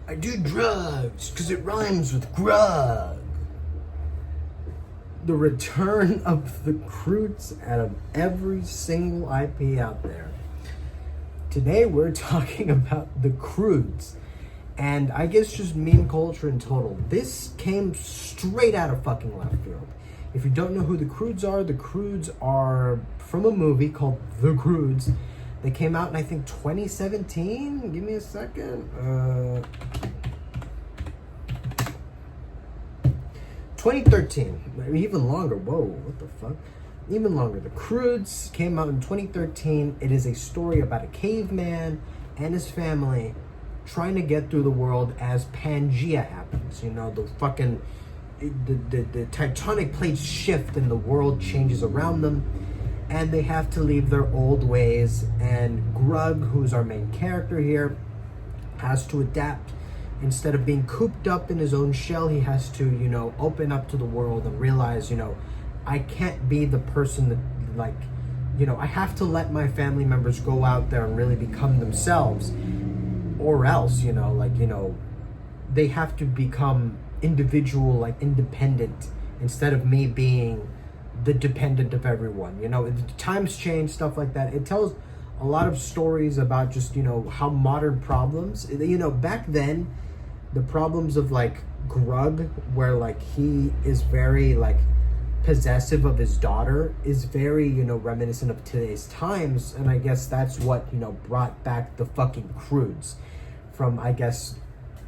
I do drugs because it rhymes with grug. The return of the Croods out of every single IP out there. Today we're talking about the Croods, and I guess just meme culture in total. This came straight out of fucking left field. If you don't know who the Croods are from a movie called The Croods. They came out in, I think, 2017. Give me a second. 2013. Even longer. Whoa, what the fuck? Even longer. The Croods came out in 2013. It is a story about a caveman and his family trying to get through the world as Pangea happens. You know, the fucking... The tectonic plates shift and the world changes around them. And they have to leave their old ways. And Grug, who's our main character here, has to adapt. Instead of being cooped up in his own shell, he has to, you know, open up to the world and realize, you know, I can't be the person that, like, you know, I have to let my family members go out there and really become themselves. Or else, you know, like, you know, they have to become individual, like, independent, instead of me being the dependent of everyone. You know, the times change, stuff like that. It tells a lot of stories about just, you know, how modern problems, you know, back then, the problems of, like, Grug, where, like, he is very, like, possessive of his daughter, is very, you know, reminiscent of today's times. And I guess that's what, you know, brought back the fucking Croods from, I guess,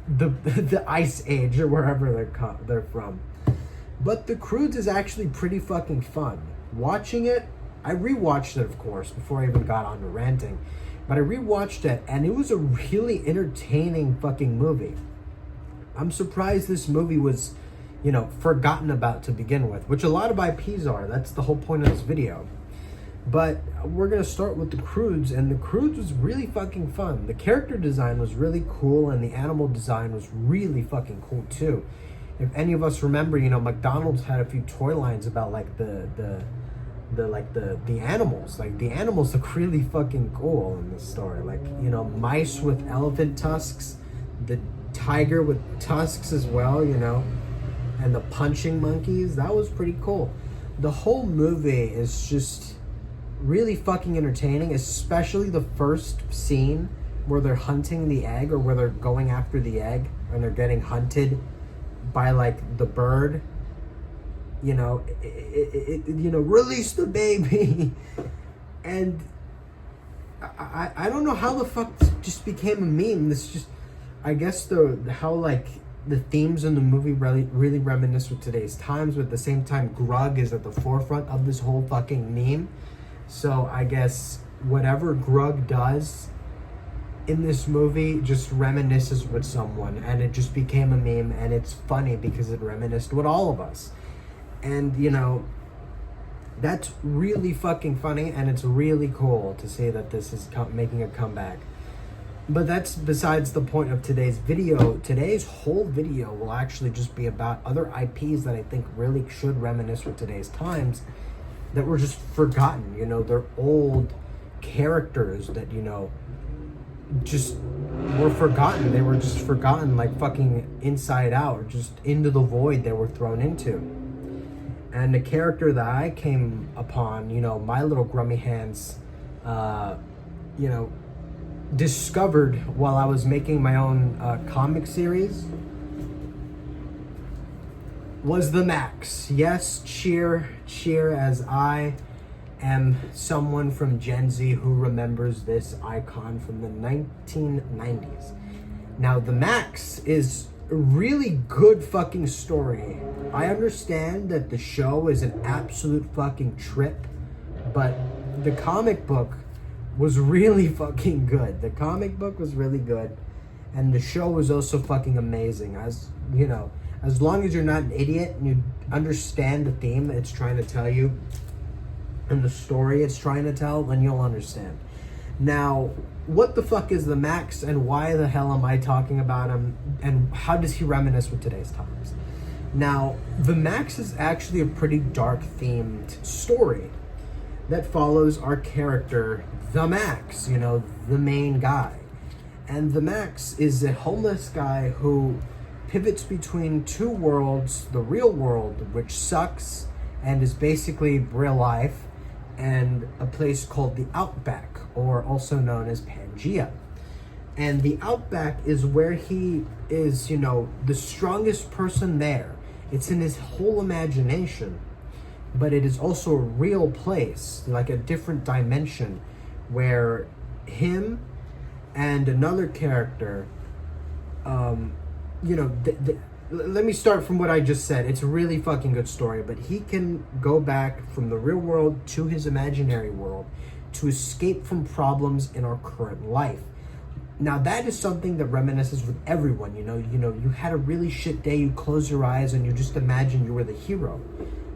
the Ice Age or wherever they're from. But the Croods is actually pretty fucking fun. Watching it, I rewatched it, of course, before I even got on to ranting. But I rewatched it, and it was a really entertaining fucking movie. I'm surprised this movie was, you know, forgotten about to begin with, which a lot of IPs are. That's the whole point of this video. But we're going to start with the Croods, and the Croods was really fucking fun. The character design was really cool, and the animal design was really fucking cool, too. If any of us remember, you know, McDonald's had a few toy lines about, like, the animals. Like, the animals look really fucking cool in this story. Like, you know, mice with elephant tusks, the tiger with tusks as well, you know, and the punching monkeys. That was pretty cool. The whole movie is just really fucking entertaining, especially the first scene where they're hunting the egg, or where they're going after the egg and they're getting hunted by, like, the bird. You know, you know, release the baby. And I don't know how the fuck this just became a meme. This just, I guess how, like, the themes in the movie really reminisce with today's times, but at the same time, Grug is at the forefront of this whole fucking meme. So I guess whatever Grug does in this movie just reminisces with someone, and it just became a meme, and it's funny because it reminisced with all of us. And, you know, that's really fucking funny, and it's really cool to see that this is making a comeback. But that's besides the point of today's video. Today's whole video will actually just be about other IPs that I think really should reminisce with today's times, that were just forgotten. You know, they're old characters that, you know, just were forgotten. They were just forgotten, like fucking Inside Out, or just Into the Void they were thrown into. And the character that I came upon, you know, my little grummy hands, you know, discovered while I was making my own comic series, was the Max. Yes, cheer, as I am someone from Gen Z who remembers this icon from the 1990s. Now, the Max is a really good fucking story. I understand that the show is an absolute fucking trip, but the comic book was really fucking good. The comic book was really good, and the show was also fucking amazing. As you know, as long as you're not an idiot and you understand the theme it's trying to tell you and the story it's trying to tell, then you'll understand. Now, what the fuck is the Max, and why the hell am I talking about him, and how does he reminisce with today's times? Now, the Max is actually a pretty dark themed story that follows our character, the Max, you know, the main guy. And the Max is a homeless guy who pivots between two worlds, the real world, which sucks and is basically real life, and a place called the Outback, or also known as Pangea. And the Outback is where he is, the strongest person there. It's in his whole imagination, but it is also a real place, like a different dimension, where him and another character, let me start from what I just said. It's a really fucking good story, but he can go back from the real world to his imaginary world to escape from problems in our current life. Now that is something that reminisces with everyone. You had a really shit day, you close your eyes and you just imagine you were the hero.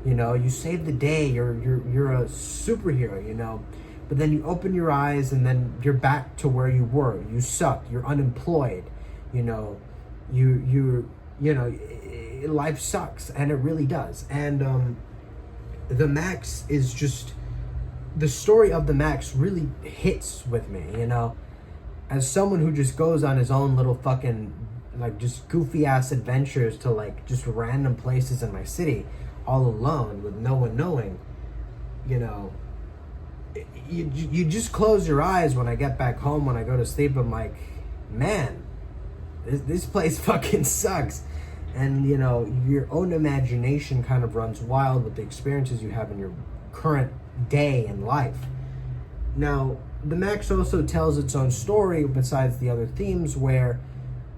You saved the day, you're a superhero, but then you open your eyes and then you're back to where you were. You suck, you're unemployed, life sucks, and it really does. And the Max is just, the story of the Max really hits with me, as someone who just goes on his own little fucking just goofy ass adventures to just random places in my city all alone with no one knowing. You just close your eyes when I get back home, when I go to sleep. I'm like, man, this place fucking sucks. And your own imagination kind of runs wild with the experiences you have in your current day in life. Now the Max also tells its own story besides the other themes, where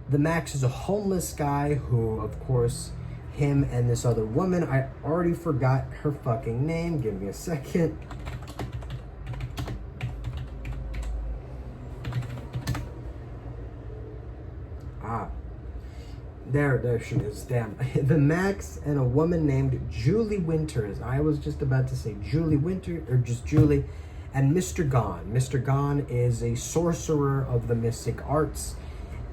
the Max is a homeless guy who, of course, him and this other woman, I already forgot her fucking name, give me a second. There she is. Damn. The Max and a woman named Julie Winters. I was just about to say Julie Winter, or just Julie. And Mr. Gone. Mr. Gone is a sorcerer of the mystic arts.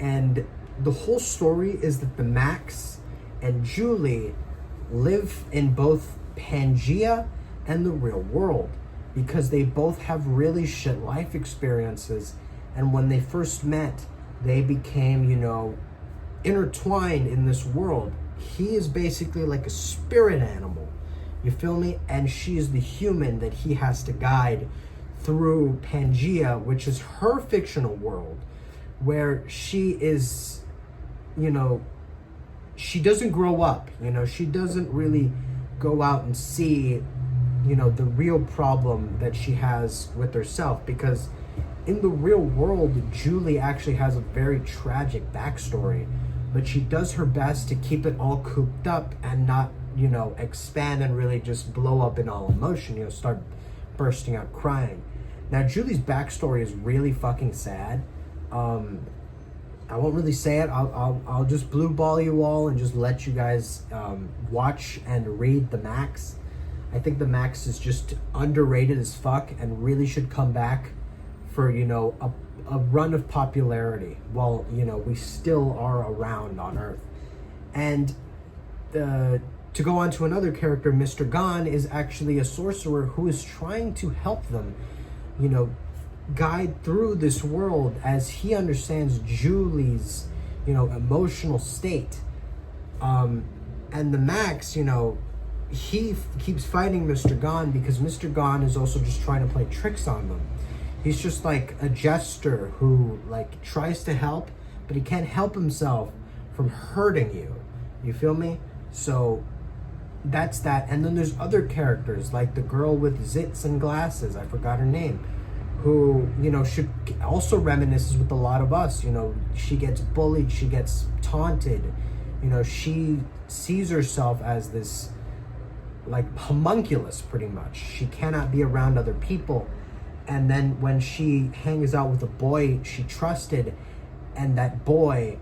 And the whole story is that the Max and Julie live in both Pangea and the real world, because they both have really shit life experiences. And when they first met, they became, intertwined in this world. He is basically like a spirit animal, you feel me? And she is the human that he has to guide through Pangea, which is her fictional world, where she is, she doesn't grow up, she doesn't really go out and see, the real problem that she has with herself, because in the real world, Julie actually has a very tragic backstory, but she does her best to keep it all cooped up and not, expand and really just blow up in all emotion, start bursting out crying. Now, Julie's backstory is really fucking sad. I won't really say it. I'll just blue ball you all and just let you guys watch and read the Max. I think the Max is just underrated as fuck and really should come back for, a run of popularity while, we still are around on Earth. And to go on to another character, Mr. Gone is actually a sorcerer who is trying to help them, guide through this world as he understands Julie's, emotional state. And the Max, he keeps fighting Mr. Gone because Mr. Gone is also just trying to play tricks on them. He's just like a jester who tries to help, but he can't help himself from hurting you. You feel me? So that's that. And then there's other characters like the girl with zits and glasses, I forgot her name, who, should also reminisces with a lot of us. She gets bullied, she gets taunted, she sees herself as this homunculus pretty much. She cannot be around other people. And then when she hangs out with a boy she trusted, and that boy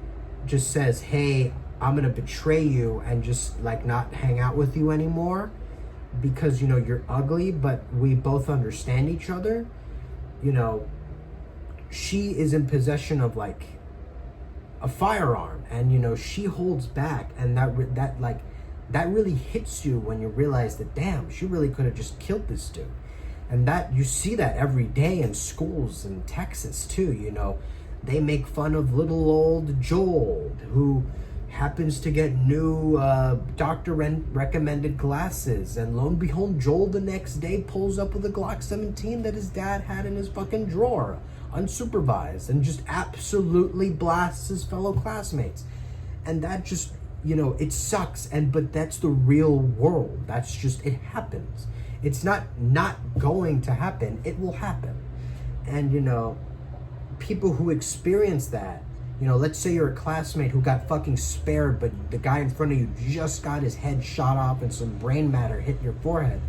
just says, hey, I'm gonna betray you and just not hang out with you anymore because you're ugly, but we both understand each other, she is in possession of a firearm, and she holds back, and that really hits you when you realize that, damn, she really could have just killed this dude. And that you see that every day in schools in Texas too, They make fun of little old Joel, who happens to get new doctor-recommended glasses, and lo and behold, Joel the next day pulls up with a Glock 17 that his dad had in his fucking drawer, unsupervised, and just absolutely blasts his fellow classmates. And that just, it sucks, but that's the real world. That's just, it happens. It's not going to happen, it will happen. And, people who experience that, let's say you're a classmate who got fucking spared, but the guy in front of you just got his head shot off and some brain matter hit your forehead.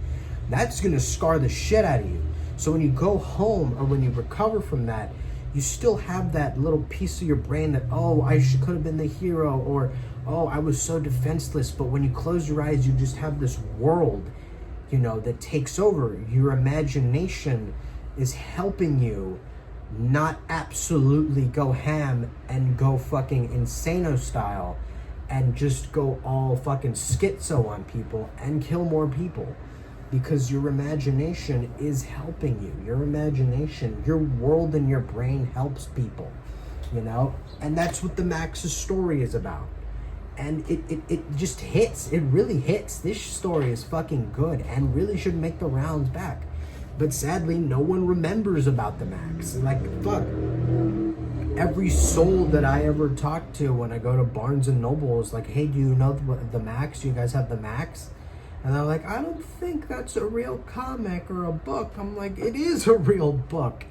That's gonna scar the shit out of you. So when you go home or when you recover from that, you still have that little piece of your brain that, oh, I could have been the hero, or, oh, I was so defenseless. But when you close your eyes, you just have this world, that takes over. Your imagination is helping you not absolutely go ham and go fucking insano style and just go all fucking schizo on people and kill more people, because your imagination is helping you. Your imagination, your world in your brain helps people, and that's what the Max's story is about. And it just hits. It really hits. This story is fucking good and really should make the rounds back. But sadly, no one remembers about the Max. Like, fuck. Every soul that I ever talk to when I go to Barnes and Noble is like, hey, do you know the Max? Do you guys have the Max? And they're like, I don't think that's a real comic or a book. I'm like, it is a real book.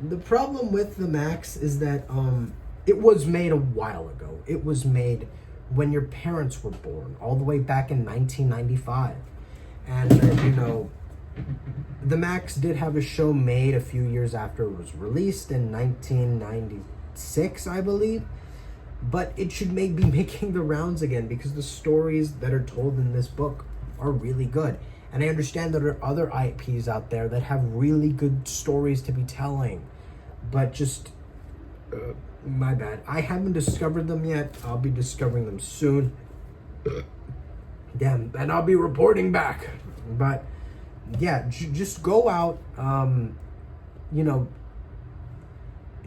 The problem with the Max is that it was made a while ago. It was made when your parents were born, all the way back in 1995. And, the Max did have a show made a few years after it was released in 1996, I believe. But it should be making the rounds again, because the stories that are told in this book are really good. And I understand that there are other IPs out there that have really good stories to be telling. But just, my bad. I haven't discovered them yet. I'll be discovering them soon. Damn, and I'll be reporting back. But yeah, just go out,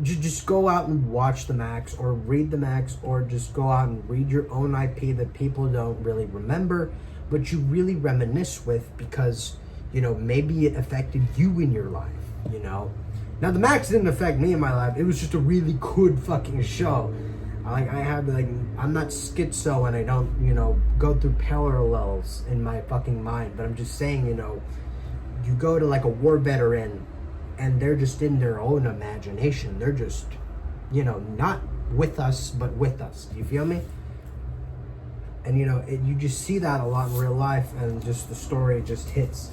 just go out and watch the Max, or read the Max, or just go out and read your own IP that people don't really remember, but you really reminisce with, because, maybe it affected you in your life, Now, the Max didn't affect me in my life. It was just a really good fucking show. I'm not schizo, and I don't, go through parallels in my fucking mind, but I'm just saying, you go to like a war veteran and they're just in their own imagination. They're just, not with us, but with us. Do you feel me? And, you just see that a lot in real life, and just the story just hits.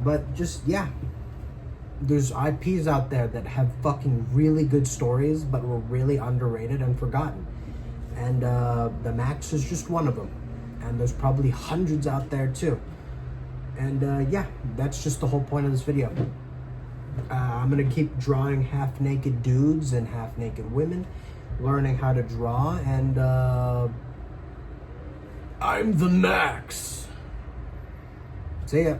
But just, yeah, there's IPs out there that have fucking really good stories, but were really underrated and forgotten. And the Max is just one of them. And there's probably hundreds out there too. And yeah, that's just the whole point of this video. I'm gonna keep drawing half-naked dudes and half-naked women, learning how to draw, and I'm the Max. See ya.